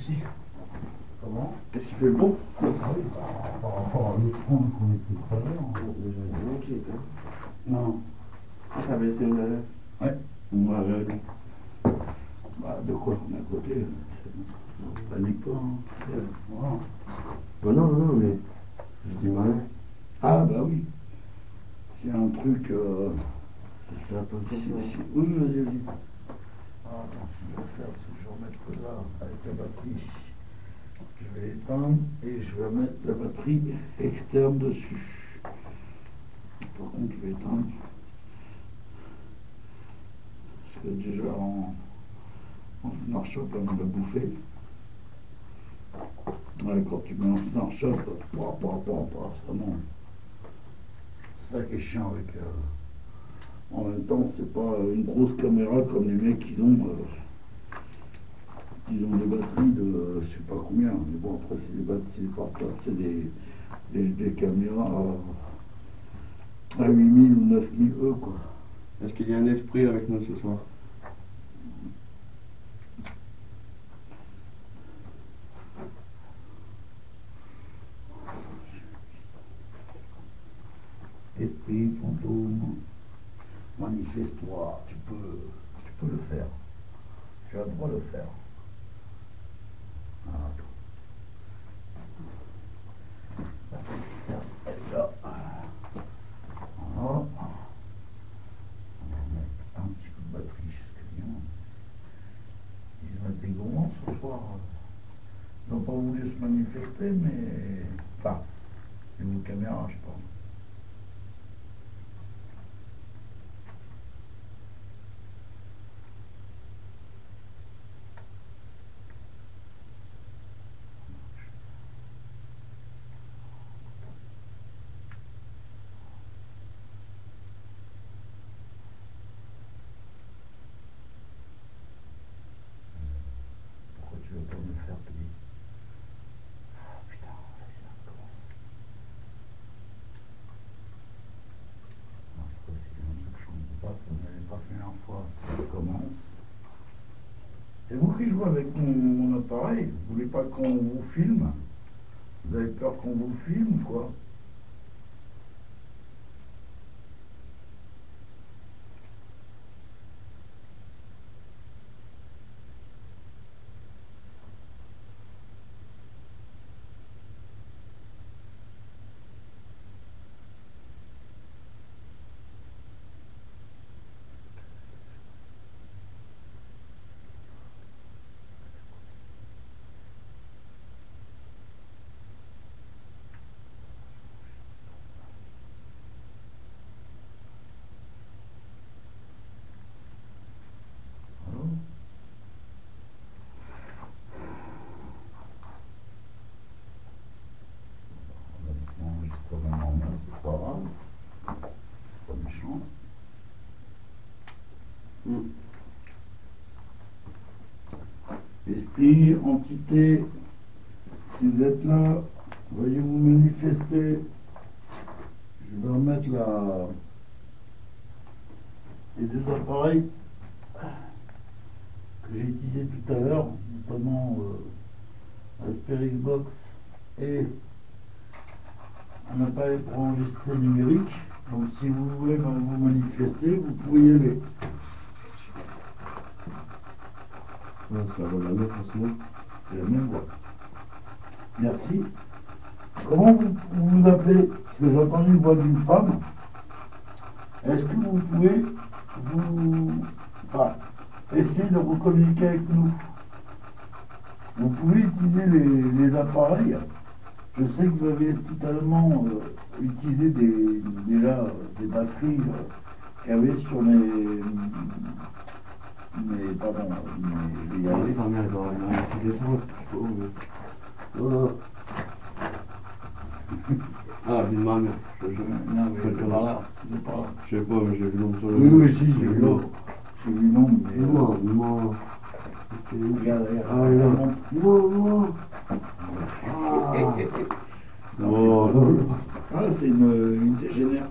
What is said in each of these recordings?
ici. Comment? Est-ce qu'il fait bon? Ah oui, par rapport à l'autre point qu'on était tout à l'heure. Déjà, il m'inquiète, hein. Non. Ah, ça va laisser une alerte. Ouais. Moi, avec. Bah, de quoi on est à côté. Panique pas. Hein. Voilà. Bah non, non, mais je dis malin. Ah, bah oui. C'est un truc. Je fais attention. Oui, vas-y, vas-y. Ah, attends, ce que je vais faire, c'est que je vais remettre là avec la batterie. Je vais éteindre et je vais mettre la batterie externe dessus. Par contre, je vais éteindre. Parce que déjà en Smart Shop, on l'a bouffé. Ouais, quand tu mets en Smart Shop, ça monte. C'est ça qui est chiant avec. En même temps, c'est pas une grosse caméra comme les mecs qui ont. Ils ont des batteries de je sais pas combien, mais bon, après, c'est des batteries portables, c'est des caméras à 8000 ou 9000 E, quoi. Est-ce qu'il y a un esprit avec nous ce soir? Esprit, fantôme, manifeste-toi, tu peux le faire. Tu as le droit de le faire. Ah, la scène externe, elle est là. Voilà. On va mettre un petit peu de batterie jusqu'à bien. Ils vont être des gourmands ce soir. Ils n'ont pas voulu se manifester, mais. Enfin, une caméra, je pense. Pourquoi tu veux pas me faire payer? Ah, putain, ça commence. Non, je crois que c'est un truc que je ne comprends pas, ça ne m'avait pas fait une fois. Ça commence. C'est vous qui jouez avec mon appareil. Vous voulez pas qu'on vous filme? Vous avez peur qu'on vous filme ou quoi? Allô? On va mettre l'enregistrement en main, c'est pas grave. C'est pas méchant. Esprit, entité, si vous êtes là, veuillez vous manifester. Je vais remettre les deux appareils que j'ai utilisés tout à l'heure, notamment Asperix Box et un appareil pour enregistrer numérique. Donc si vous voulez vous manifester, vous pouvez y aller. Ouais, ça va la même façon. C'est la même voix. Merci. Comment vous vous appelez? Parce que j'ai entendu une voix d'une femme. Est-ce que vous pouvez essayer de vous communiquer avec nous? Vous pouvez utiliser les appareils. Je sais que vous avez totalement utilisé déjà des batteries qu'il y avait sur pardon, je vais y aller. Sa mère, il doit descendre. Ah, dis ma mère. Non, mais c'est par là. C'est par là. Je sais pas, mais j'ai vu l'homme sur le. Oui, oui, si, j'ai vu l'homme. J'ai vu l'homme, mais. Moi. Regarde, Ah, là. Moi. Ah, c'est une tégénère.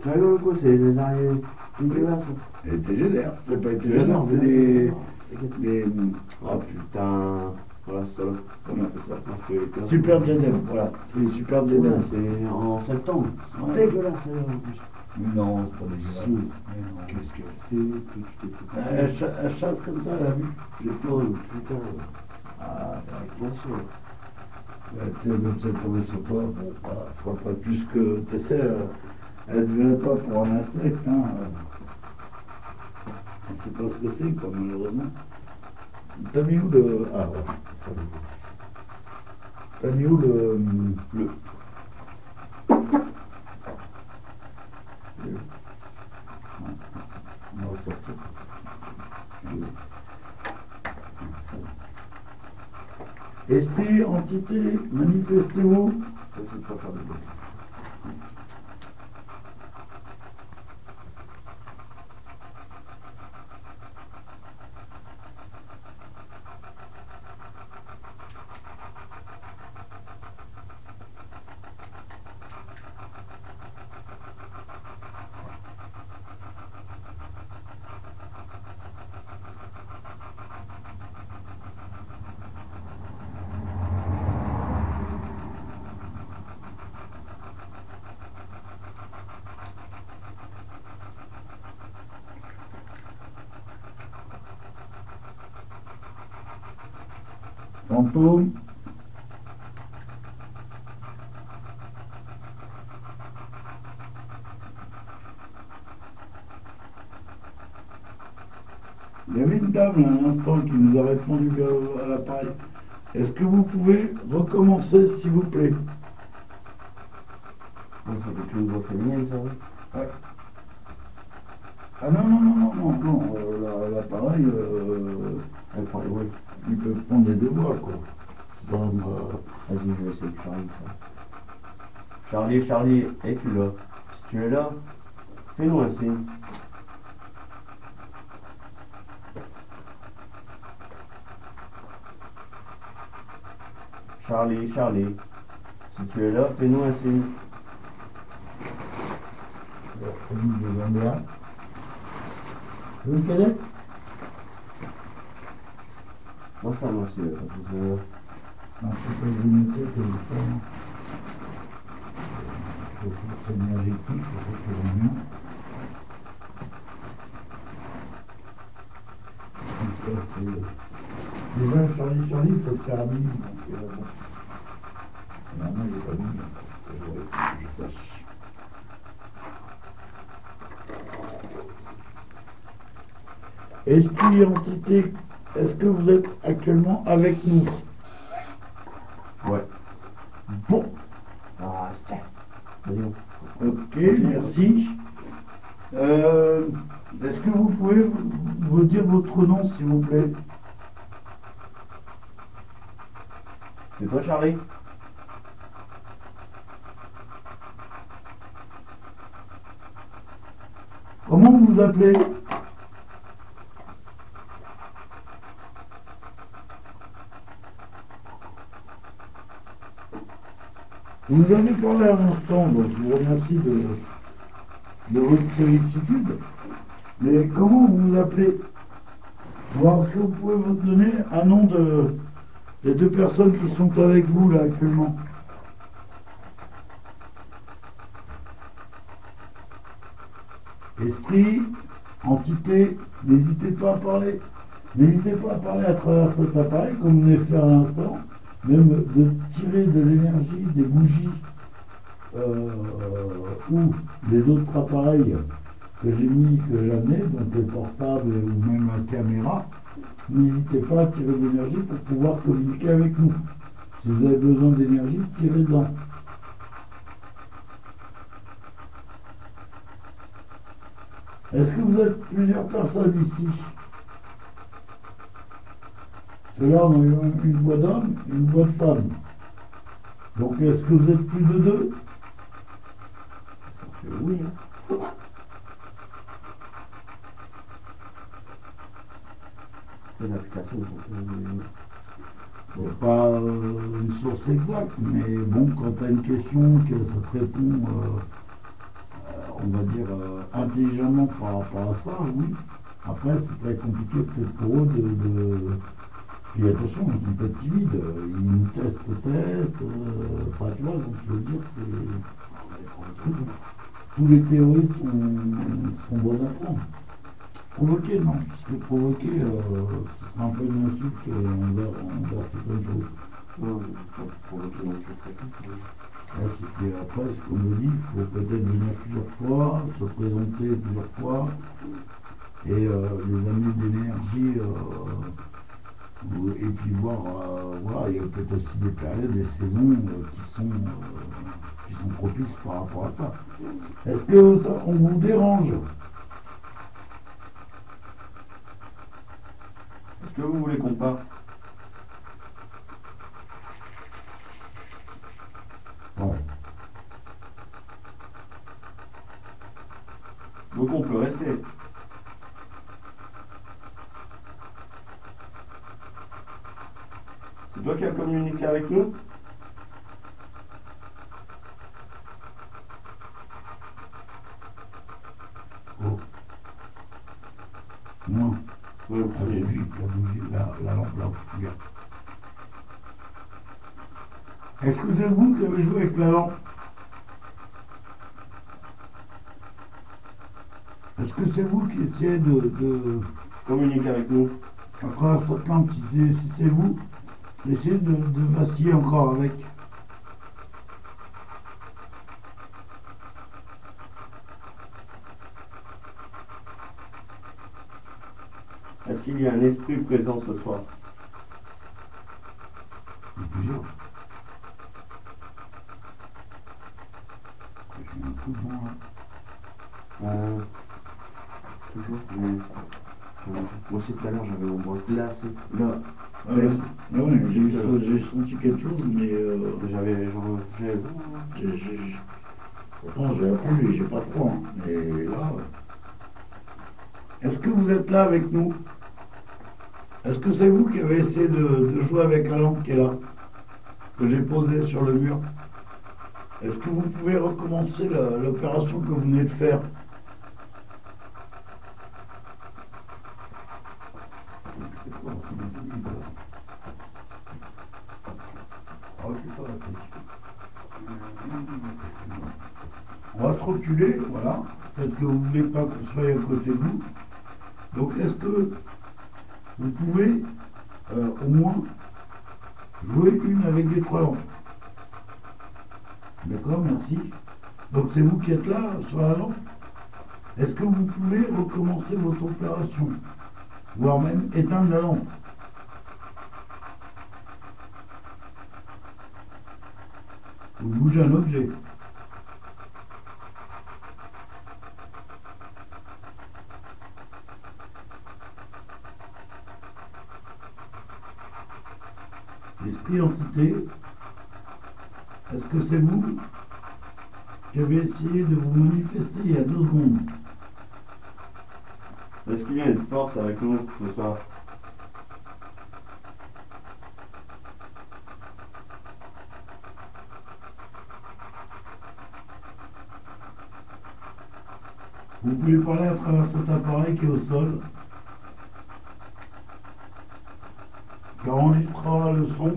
Tu rigoles quoi, c'est des araignées dégueulasses. Elle est tégénère, c'est pas une tégénère, c'est des. Oh putain. Voilà, c'est ça. On appelle ça. Moi, je fais les classes. Super Diadème, voilà. C'est les Super Ouais, Diadème. c'est en septembre. C'est Ouais. dégueulasse, ça, en plus. Mais non, c'est pas dégueulasse. Si. Mais non. Qu'est-ce que c'est que tu t'es fait. Elle chasse comme ça, elle a vu. J'ai folle, putain. Ah, Bien sûr. tu sais, même si elle tombait sur toi, bon, voilà, fera pas plus que. Tu sais, elle ne devrait pas pour un insecte, hein. Elle sait pas ce que c'est, quoi, malheureusement. T'as mis où le. Ah, ouais, ça va. T'as mis où le. Le. On va ressortir. Esprit, entité, manifestez-vous. J'essaie de pas faire de bruit. Fantôme. Il y avait une dame là, à l'instant qui nous a répondu à l'appareil. Est-ce que vous pouvez recommencer, s'il vous plaît? Ça fait qu'une voix féminine, ça, oui. Ouais. Ah non, non, non, non, non, non. L'appareil, Elle prend, oui. il peut prendre les deux voix, quoi. Comme, Vas-y, je vais essayer de Charlie, ça. Charlie, es-tu là? Si tu es là, fais-nous un signe. Charlie, si tu es là, fais-nous un signe. la famille de Gambia. Vous le connaissez? Moi, je t'en remercie, parce que Non, c'est pas une unité que vous faites. Ressources énergétiques, c'est ça qui est mieux. Donc ça, c'est... Déjà, Charlie, il faut le faire à minuit. Donc, bon. Non, il n'est pas minuit. Je sache. Esprit, entité, est-ce que vous êtes actuellement avec nous? ouais. Bon. Ah, tiens. Vas-y, Ok, merci. Est-ce que vous pouvez vous dire votre nom, s'il vous plaît? c'est toi, Charlie? Comment vous vous appelez? Vous nous avez parlé à l'instant, donc je vous remercie de votre sollicitude. Mais comment vous vous appelez? Ou est-ce que vous pouvez me donner un nom des deux personnes qui sont avec vous là actuellement? Esprit, entité, n'hésitez pas à parler. N'hésitez pas à parler à travers cet appareil, comme vous venez de faire à l'instant, même de tirer de l'énergie des bougies ou des autres appareils que j'ai mis, que j'ai amenés, donc les portables ou même la caméra. N'hésitez pas à tirer de l'énergie pour pouvoir communiquer avec nous. Si vous avez besoin d'énergie, tirez dedans. Est-ce que vous êtes plusieurs personnes ici? Parce que là, on a une voix d'homme et une voix de femme. Donc, est-ce que vous êtes plus de deux? Oui. Les applications C'est pas une source exacte, mais bon, quand tu as une question, que ça te répond, on va dire, intelligemment par rapport à ça, oui. Après, c'est très compliqué peut-être pour eux Puis attention, ils sont pas timides, ils nous testent, enfin tu vois, donc je veux dire, tous les théories sont bonnes à prendre. Provoquer, non, parce que provoquer, ce sera un peu une insulte envers certaines choses. Non, provoquer non plus, c'est tout. Là, c'est qu'après, comme on dit, il faut peut-être venir plusieurs fois, se présenter plusieurs fois, et les années d'énergie, et puis voir, voilà, il y a peut-être aussi des périodes, des saisons qui sont propices par rapport à ça. Est-ce que ça, on vous dérange? Est-ce que vous voulez qu'on parte? Ouais. Donc on peut rester. C'est toi qui as communiqué avec nous? Oh. Non. Oui, La bougie, la lampe là, regarde. Est-ce que c'est vous qui avez joué avec la lampe? Est-ce que c'est vous qui essayez de communiquer avec nous. à travers cette lampe, si c'est vous, essayez de vaciller encore avec? Est-ce qu'il y a un esprit présent ce soir? Il y a plusieurs. J'ai un coup de vent là. Toujours. Mais, moi aussi tout à l'heure j'avais mon bras glacé. Là, Ouais, j'ai senti quelque chose, mais pourtant j'ai appris, j'ai pas froid. Hein. Mais là, est-ce que vous êtes là avec nous? Est-ce que c'est vous qui avez essayé de jouer avec la lampe qui est là, que j'ai posée sur le mur? Est-ce que vous pouvez recommencer l'opération que vous venez de faire? On va se reculer, voilà. Peut-être que vous ne voulez pas qu'on soit à côté de vous. Donc est-ce que vous pouvez au moins jouer une avec les trois lampes? D'accord, merci. Donc c'est vous qui êtes là sur la lampe. Est-ce que vous pouvez recommencer votre opération, voire même éteindre la lampe? Vous bougez un objet. Esprit entité, est-ce que c'est vous qui avez essayé de vous manifester il y a 2 secondes? est-ce qu'il y a une force avec nous ce soir? Vous pouvez parler à travers cet appareil qui est au sol, qui enregistrera le son.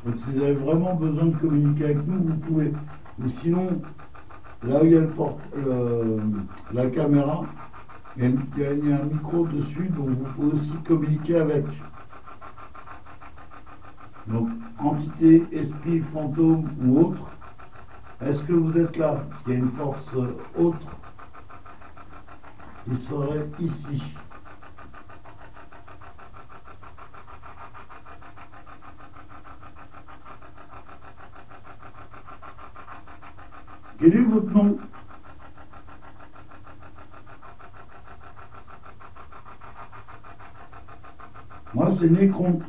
Donc si vous avez vraiment besoin de communiquer avec nous, vous pouvez. Ou sinon, là où il y a la caméra, il y a un micro dessus, donc vous pouvez aussi communiquer avec. Donc, entité, esprit, fantôme ou autre, est-ce que vous êtes là? Parce qu'il y a une force autre qui serait ici. Quel est votre nom? Moi, c'est Nécron.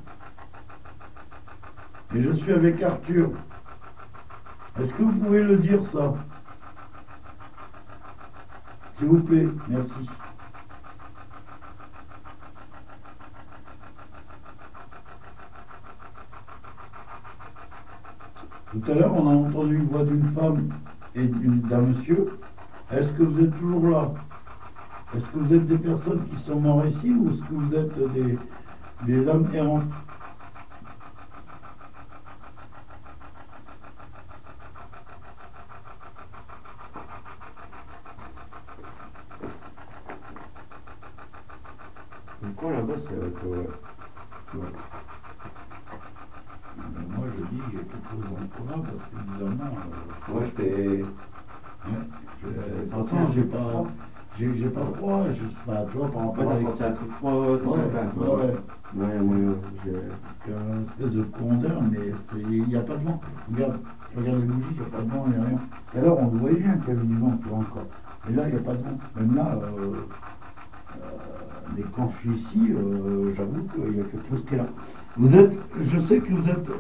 Et je suis avec Arthur. Est-ce que vous pouvez le dire, ça? S'il vous plaît, merci. Tout à l'heure, on a entendu une voix d'une femme et d'un monsieur. Est-ce que vous êtes toujours là? Est-ce que vous êtes des personnes qui sont mortes ici ou est-ce que vous êtes des âmes errantes. Le coin là-bas, c'est ouais. Moi, je dis qu'il y a quelque chose dans le coin parce que bizarrement. Moi, j'étais. Pourtant, j'ai pas froid, enfin, tu vois, par Ouais, rapport t'as avec senti un truc froid, ouais, ouais. un espèce de courant d'air, mais il n'y a pas de vent. Regarde, tu regardes les bougies, il n'y a pas de vent, il n'y a rien. Et alors, on le voyait bien qu'il y avait du vent, tu vois, encore. Et là, il n'y a pas de vent. Même là, mais quand je suis ici, j'avoue qu'il y a quelque chose qui est là. Je sais que vous êtes